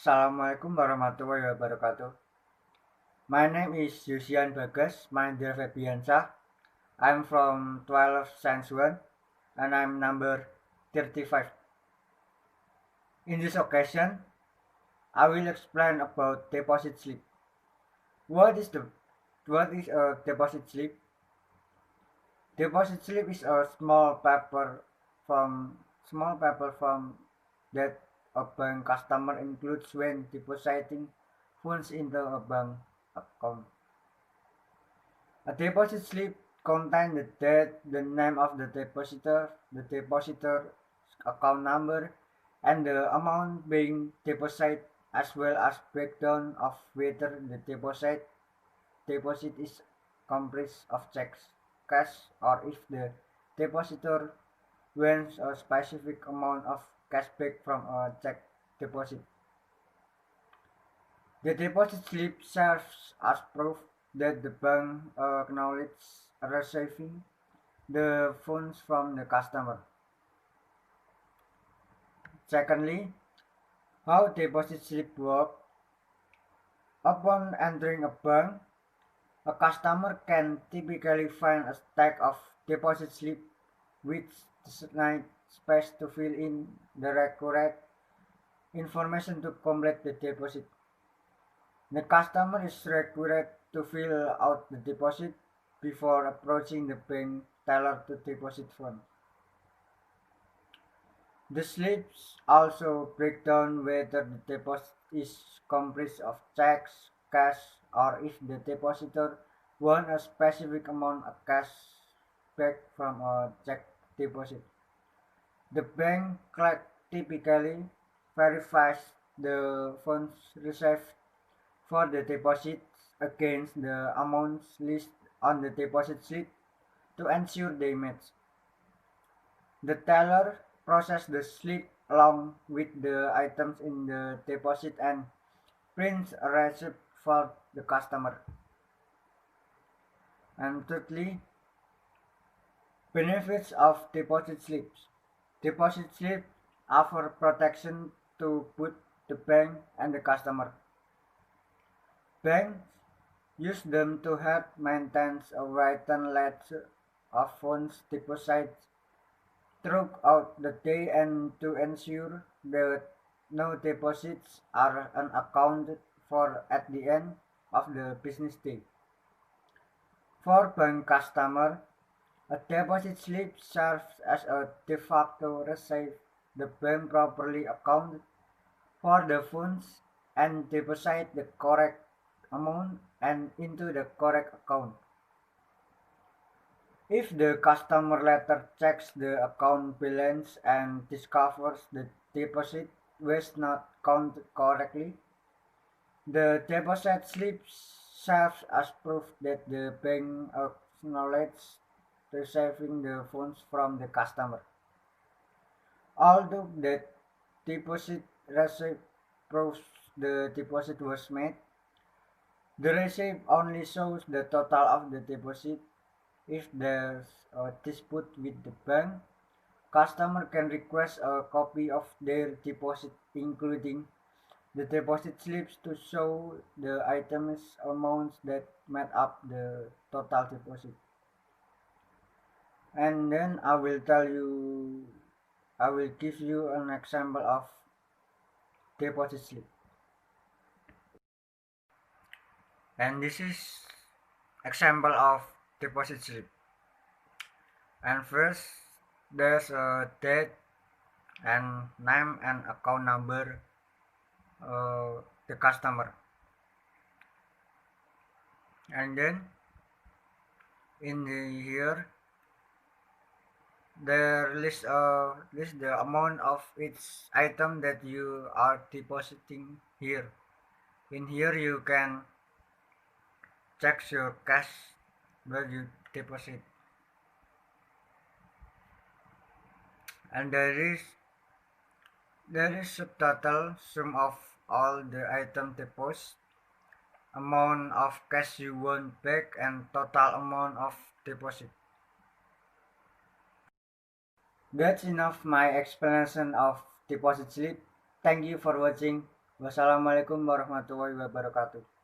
Assalamualaikum warahmatullahi wabarakatuh. My name is Yusian Bagas Mahendra Febiansah. I'm from 12 Science 1 and I'm number 35. In this occasion, I will explain about deposit slip. What is the what is a deposit slip? Deposit slip is a small paper from that a bank customer includes when depositing funds into a bank account. A deposit slip contains the date, the name of the depositor's account number, and the amount being deposited, as well as breakdown of whether the deposit is comprised of checks, cash, or if the depositor wants a specific amount of cash back from a check deposit. The deposit slip serves as proof that the bank acknowledges receiving the funds from the customer. Secondly, how deposit slip work. Upon entering a bank, a customer can typically find a stack of deposit slip with designated space to fill in the required information to complete the deposit. The customer is required to fill out the deposit before approaching the bank teller to deposit funds. The slips also break down whether the deposit is comprised of checks, cash, or if the depositor wants a specific amount of cash back from a check deposit. The bank clerk typically verifies the funds received for the deposit against the amounts listed on the deposit slip to ensure they match. The teller processes the slip along with the items in the deposit and prints a receipt for the customer. And thirdly, benefits of deposit slips. Deposit slips offer protection to both the bank and the customer. Banks use them to help maintain a written ledger of funds deposited throughout the day and to ensure that no deposits are unaccounted for at the end of the business day. For bank customer, a deposit slip serves as a de facto receipt. The bank properly accounted for the funds and deposit the correct amount and into the correct account. If the customer later checks the account balance and discovers the deposit was not counted correctly, the deposit slip serves as proof that the bank acknowledged receiving the funds from the customer. Although the deposit receipt proves the deposit was made, the receipt only shows the total of the deposit. If there's a dispute with the bank, customer can request a copy of their deposit, including the deposit slips to show the items amounts that made up the total deposit. And then I will give you an example of deposit slip. And this is example of deposit slip. And first, there's a date and name and account number the customer. And then here there list the amount of each item that you are depositing here. In here you can check your cash where you deposit, and there is subtotal sum of all the item deposit, amount of cash you want back, and total amount of deposit. That's enough my explanation of deposit slip. Thank you for watching. Wassalamualaikum warahmatullahi wabarakatuh.